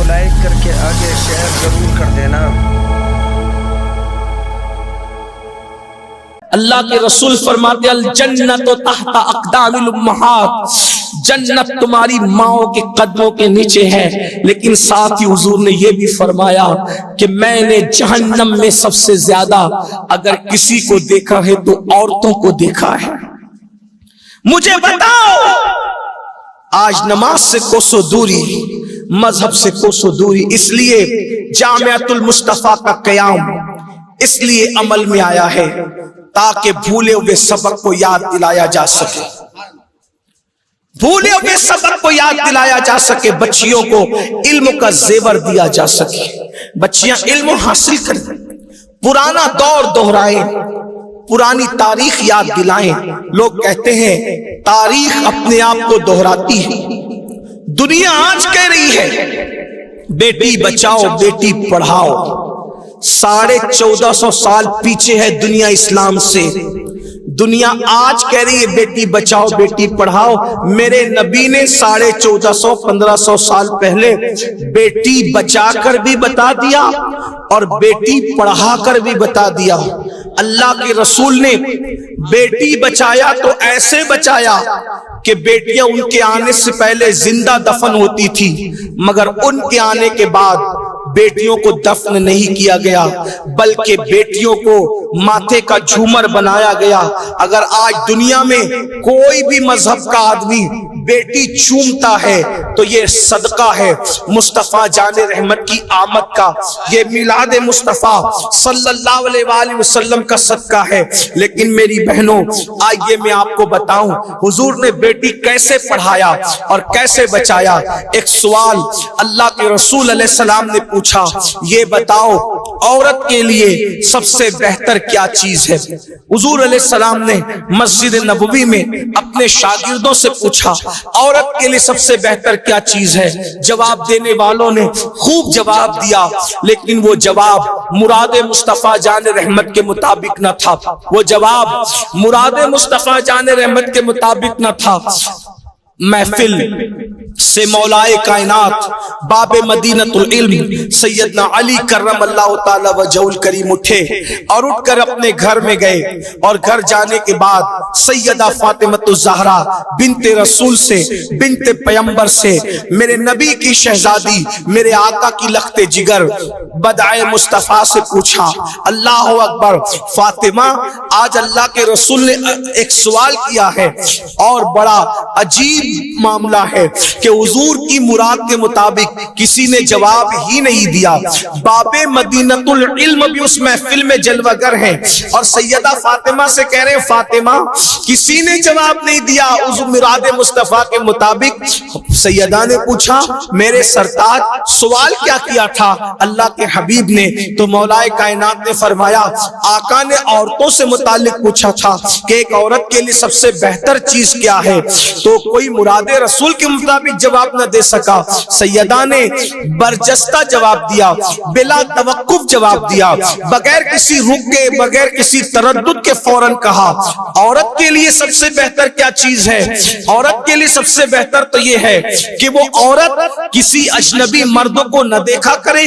کو لائک کر کے آگے شیئر ضرور کر دینا۔ اللہ کے رسول فرماتے الجنت تحت اقدام الامہات، جنت تمہاری ماؤں کے قدموں کے نیچے ہے، لیکن ساتھ ہی حضور نے یہ بھی فرمایا کہ میں نے جہنم میں سب سے زیادہ اگر کسی کو دیکھا ہے تو عورتوں کو دیکھا ہے۔ مجھے بتاؤ، آج نماز سے کوسوں دوری، مذہب سے کوسوں دوری، اس لیے جامعۃ المصطفیٰ کا قیام اس لیے عمل میں آیا ہے تاکہ بھولے ہوئے سبق کو یاد دلایا جا سکے، بھولے ہوئے سبق کو یاد دلایا جا سکے، بچیوں کو علم کا زیور دیا جا سکے، بچیاں علم حاصل کریں، پرانا دور دہرائیں، پرانی تاریخ یاد دلائیں۔ لوگ کہتے ہیں تاریخ اپنے آپ کو دہراتی ہے، دنیا آج کہہ رہی ہے بیٹی بچاؤ بیٹی پڑھاؤ، 1450 سال پیچھے ہے دنیا اسلام سے، دنیا آج کہہ رہی ہے بیٹی بچاؤ بیٹی پڑھاؤ۔ میرے نبی نے 1450-1500 سال پہلے بیٹی بچا کر بھی بتا دیا اور بیٹی پڑھا کر بھی بتا دیا۔ اللہ کے رسول نے بیٹی بچایا تو ایسے بچایا کہ بیٹیاں ان کے آنے سے پہلے زندہ دفن ہوتی تھی، مگر ان کے آنے کے بعد بیٹیوں کو دفن نہیں کیا گیا بلکہ بیٹیوں کو ماتھے کا جھومر بنایا گیا۔ اگر آج دنیا میں کوئی بھی مذہب کا آدمی بیٹی چومتا ہے تو یہ صدقہ ہے مصطفیٰ جان رحمت کی آمد کا، یہ میلاد مصطفیٰ صلی اللہ علیہ وآلہ وسلم کا صدقہ ہے۔ لیکن میری بہنوں، آئیے میں آپ کو بتاؤں حضور نے بیٹی کیسے پڑھایا اور کیسے بچایا۔ ایک سوال اللہ کے رسول علیہ السلام نے پوچھا، یہ بتاؤ عورت کے لیے سب سے بہتر کیا چیز ہے؟ حضور علیہ السلام نے مسجد نبوی میں اپنے شاگردوں سے پوچھا عورت کے لیے سب سے بہتر کیا چیز ہے؟ جواب دینے والوں نے خوب جواب دیا، لیکن وہ جواب مراد مصطفیٰ جان رحمت کے مطابق نہ تھا، وہ جواب مراد مصطفیٰ جان رحمت کے مطابق نہ تھا۔ محفل سے مولائے کائنات باب مدینۃ العلم سیدنا علی کرم اللہ تعالی وجہ الکریم اٹھے اور اٹھ کر اپنے گھر میں گئے، اور گھر جانے کے بعد سیدہ فاطمہ الزہرا بنت رسول سے، بنت پیمبر سے، میرے نبی کی شہزادی، میرے آقا کی لخت جگر بدعائے مصطفیٰ سے پوچھا، اللہ اکبر فاطمہ، آج اللہ کے رسول نے ایک سوال کیا ہے اور بڑا عجیب معاملہ ہے کہ حضور کی مراد کے مطابق کسی نے جواب ہی نہیں دیا۔ باب مدینۃ العلم بھی اس محفل میں جلوہ گر ہیں اور سیدہ فاطمہ سے کہہ رہے ہیں فاطمہ کسی نے جواب نہیں دیا اس مراد مصطفیٰ کے مطابق۔ سیدہ نے پوچھا میرے سرتاج سوال کیا کیا تھا اللہ کے حبیب نے؟ تو مولا کائنات نے فرمایا آقا نے عورتوں سے متعلق پوچھا تھا کہ ایک عورت کے لیے سب سے بہتر چیز کیا ہے، تو کوئی مراد رسول کے مطابق جواب نہ دے سکا۔ سیدہ نے برجستہ جواب دیا، بلا توقف جواب دیا، بغیر کسی رک کے، بغیر کسی تردد کے فوراً کہا عورت کے لیے سب سے بہتر کیا چیز ہے؟ عورت کے لیے سب سے بہتر تو یہ ہے کہ وہ عورت کسی اجنبی مرد کو نہ دیکھا کرے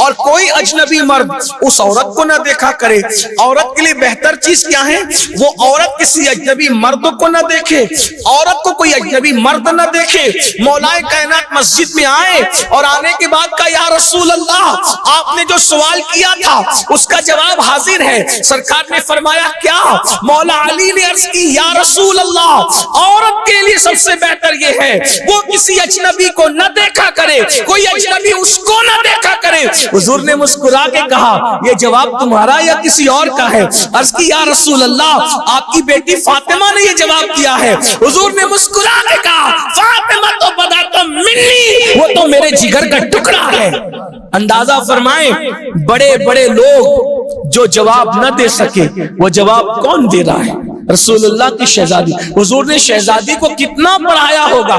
اور کوئی اجنبی مرد اس عورت کو نہ دیکھا کرے۔ عورت کے لیے بہتر چیز کیا ہے؟ وہ عورت کسی اجنبی مرد کو نہ دیکھے، عورت کو کوئی اجنبی مرد نہ دیکھے۔ مولا کائنات مسجد میں آئے اور آنے کے بعد کہا یا رسول اللہ آپ نے جو سوال کیا تھا اس کا جواب حاضر ہے۔ سرکار نے فرمایا کیا؟ مولا علی نے عرض کی یا رسول اللہ عورت کے لیے سب سے بہتر یہ ہے وہ کسی اجنبی کو نہ دیکھا کرے، کوئی اجنبی اس کو نہ دیکھا کرے۔ حضور نے مسکرا کے کہا یہ جواب تمہارا یا کسی اور کا ہے؟ عرض کی یا رسول اللہ آپ کی بیٹی فاطمہ نے یہ جواب دیا ہے۔ حضور نے مسکرا کے کہا فاطمہ تو بداتم منی، وہ تو میرے جگر کا ٹکڑا ہے۔ اندازہ فرمائیں بڑے بڑے لوگ جو جواب نہ دے سکے وہ جواب کون دے رہا ہے؟ رسول اللہ کی شہزادی۔ حضور نے شہزادی کو کتنا پڑھایا ہوگا،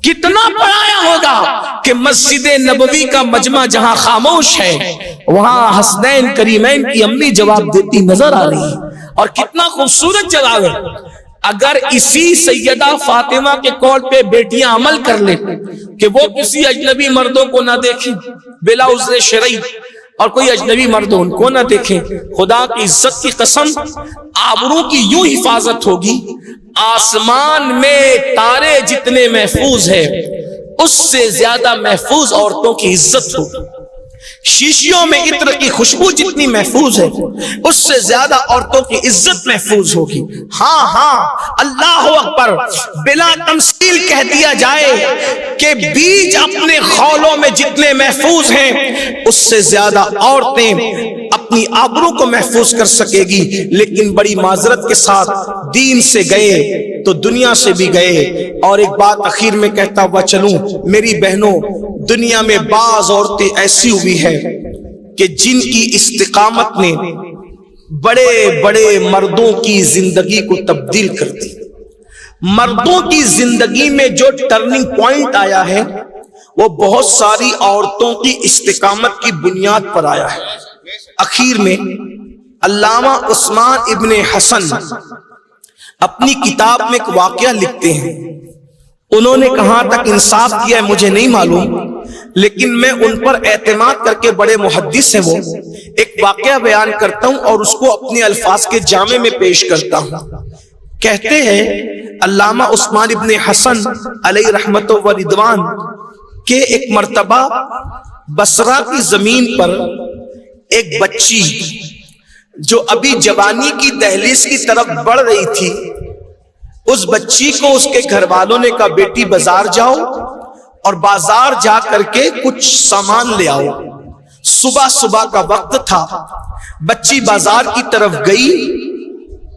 کتنا پڑھایا ہوگا کہ مسجد نبوی کا مجمع جہاں خاموش ہے وہاں حسنین کریمین کی امی جواب دیتی نظر آ رہی ہے، اور کتنا خوبصورت جواب ہے۔ اگر اسی سیدہ فاطمہ کے قول پہ بیٹیاں عمل کر لیں کہ وہ کسی اجنبی مردوں کو نہ دیکھیں بلا عذر شرعی، اور کوئی اجنبی مرد ان کو نہ دیکھیں، خدا کی عزت کی قسم آبرو کی یوں حفاظت ہوگی، آسمان میں تارے جتنے محفوظ ہیں اس سے زیادہ محفوظ عورتوں کی عزت ہوگی، شیشیوں میں عطر کی خوشبو جتنی محفوظ ہے اس سے زیادہ عورتوں کی عزت محفوظ ہوگی۔ ہاں ہاں اللہ اکبر، بلا تمثیل کہہ دیا جائے کہ بیج اپنے خولوں میں جتنے محفوظ ہیں اس سے زیادہ عورتیں اپنی آبرو کو محفوظ کر سکے گی۔ لیکن بڑی معذرت کے ساتھ دین سے گئے تو دنیا سے بھی گئے۔ اور ایک بات اخیر میں کہتا ہوا چلوں، میری بہنوں، دنیا میں بعض عورتیں ایسی ہوئی ہے کہ جن کی استقامت نے بڑے بڑے مردوں کی زندگی کو تبدیل کر دی۔ مردوں کی زندگی میں جو ٹرننگ پوائنٹ آیا ہے وہ بہت ساری عورتوں کی استقامت کی بنیاد پر آیا ہے۔ اخیر میں علامہ عثمان ابن حسن اپنی کتاب میں ایک واقعہ لکھتے ہیں، انہوں نے کہاں تک انصاف کیا ہے مجھے نہیں معلوم، لیکن میں ان پر اعتماد کر کے، بڑے محدث ہیں وہ، ایک واقعہ بیان کرتا ہوں اور اس کو اپنے الفاظ کے جامع میں پیش کرتا ہوں۔ کہتے ہیں علامہ عثمان ابن حسن علیہ رحمت و رضوان کہ ایک مرتبہ بصرہ کی زمین پر ایک بچی جو ابھی جوانی کی دہلیز کی طرف بڑھ رہی تھی، اس بچی کو اس کے گھر والوں نے کہا بیٹی بازار جاؤ اور بازار جا کر کے کچھ سامان لے آؤ۔ صبح صبح کا وقت تھا، بچی بازار کی طرف گئی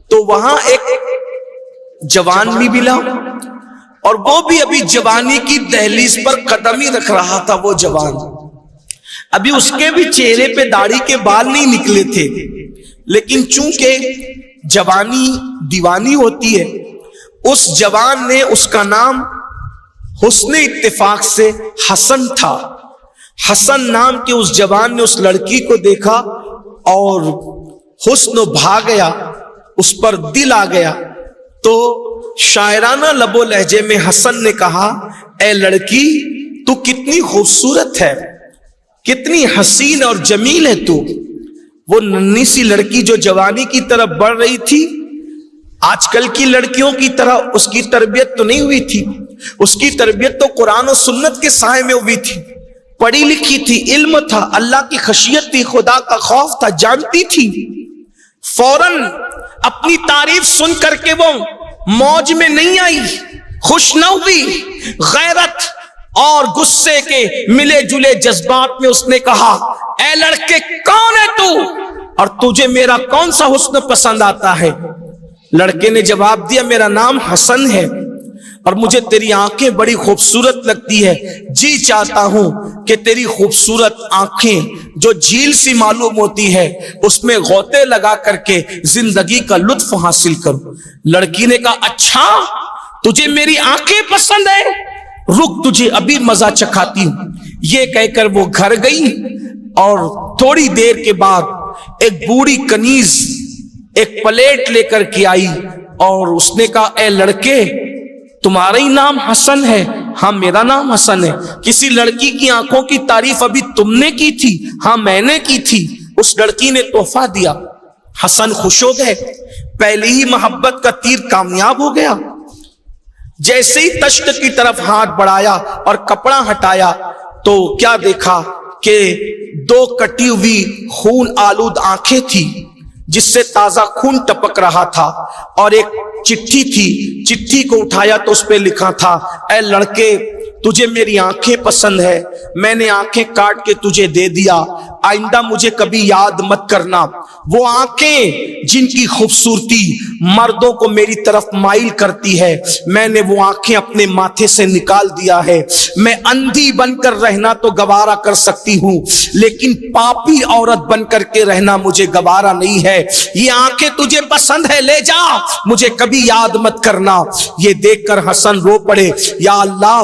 تو وہاں ایک جوان بھی ملا، اور وہ بھی ابھی جوانی کی دہلیز پر قدم ہی رکھ رہا تھا۔ وہ جوان ابھی اس کے بھی چہرے پہ داڑھی کے بال نہیں نکلے تھے، لیکن چونکہ جوانی دیوانی ہوتی ہے، اس جوان نے، اس کا نام حسن اتفاق سے حسن تھا، حسن نام کے اس جوان نے اس لڑکی کو دیکھا اور حسن بھا گیا، اس پر دل آ گیا۔ تو شاعرانہ لب و لہجے میں حسن نے کہا اے لڑکی تو کتنی خوبصورت ہے، کتنی حسین اور جمیل ہے تو۔ وہ ننھی سی لڑکی جو جوانی کی طرف بڑھ رہی تھی، آج کل کی لڑکیوں کی طرح اس کی تربیت تو نہیں ہوئی تھی، اس کی تربیت تو قرآن و سنت کے سائے میں ہوئی تھی، پڑھی لکھی تھی، علم تھا، اللہ کی خشیت تھی، خدا کا خوف تھا، جانتی تھی۔ فوراً اپنی تعریف سن کر کے وہ موج میں نہیں آئی، خوش نہ ہوئی، غیرت اور غصے کے ملے جلے جذبات میں اس نے کہا اے لڑکے کون ہے تو، اور تجھے میرا کون سا حسن پسند آتا ہے؟ لڑکے نے جواب دیا میرا نام حسن ہے اور مجھے تیری آنکھیں بڑی خوبصورت لگتی ہے، جی چاہتا ہوں کہ تیری خوبصورت آنکھیں جو جھیل سی معلوم ہوتی ہے اس میں غوطے لگا کر کے زندگی کا لطف حاصل کروں۔ لڑکی نے کہا اچھا تجھے میری آنکھیں پسند ہے، رک تجھے ابھی مزہ چکھاتی ہوں۔ یہ کہہ کر وہ گھر گئی اور تھوڑی دیر کے بعد ایک بوڑھی کنیز ایک پلیٹ لے کر کے آئی اور اس نے کہا اے لڑکے تمہارا ہی نام حسن ہے؟ ہاں میرا نام حسن ہے۔ کسی لڑکی کی آنکھوں کی تعریف ابھی تم نے کی تھی؟ ہاں میں نے کی تھی۔ اس لڑکی نے تحفہ دیا، حسن خوش ہو گئے، پہلی ہی محبت کا تیر کامیاب ہو گیا۔ جیسے ہی تشت کی طرف ہاتھ بڑھایا اور کپڑا ہٹایا تو کیا دیکھا کہ دو کٹی ہوئی خون آلود آنکھیں تھی جس سے تازہ خون ٹپک رہا تھا، اور ایک چٹھی تھی، چٹھی کو اٹھایا تو اس پہ لکھا تھا اے لڑکے تجھے میری آنکھیں پسند ہے، میں نے آنکھیں کاٹ کے تجھے دے دیا، آئندہ مجھے کبھی یاد مت کرنا۔ وہ آنکھیں جن کی خوبصورتی مردوں کو میری طرف مائل کرتی ہے، میں نے وہ آنکھیں اپنے ماتھے سے نکال دیا ہے۔ میں اندھی بن کر رہنا تو گوارا کر سکتی ہوں، لیکن پاپی عورت بن کر کے رہنا مجھے گوارا نہیں ہے۔ یہ آنکھیں تجھے پسند ہے لے جا، مجھے کبھی یاد مت کرنا۔ یہ دیکھ کر حسن رو پڑے، یا اللہ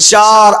4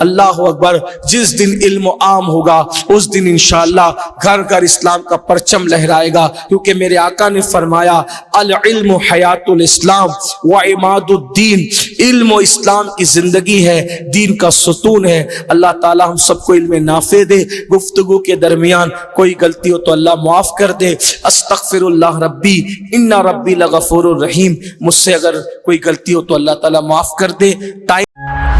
اللہ اکبر. جس دن علم عام ہوگا اس دن انشاءاللہ گھر گھر اسلام کا پرچم لہرائے گا, کیونکہ میرے آقا نے فرمایا العلم حیات الاسلام و عماد الدین, علم و اسلام کی زندگی ہے, دین کا ستون ہے. اللہ تعالی ہم سب کو علم نافع دے. گفتگو کے درمیان کوئی غلطی ہو تو اللہ معاف کر دے. استغفر اللہ ربی ان ربی لغفور الرحیم. مجھ سے اگر کوئی غلطی ہو تو اللہ تعالی معاف کر دے. ٹائم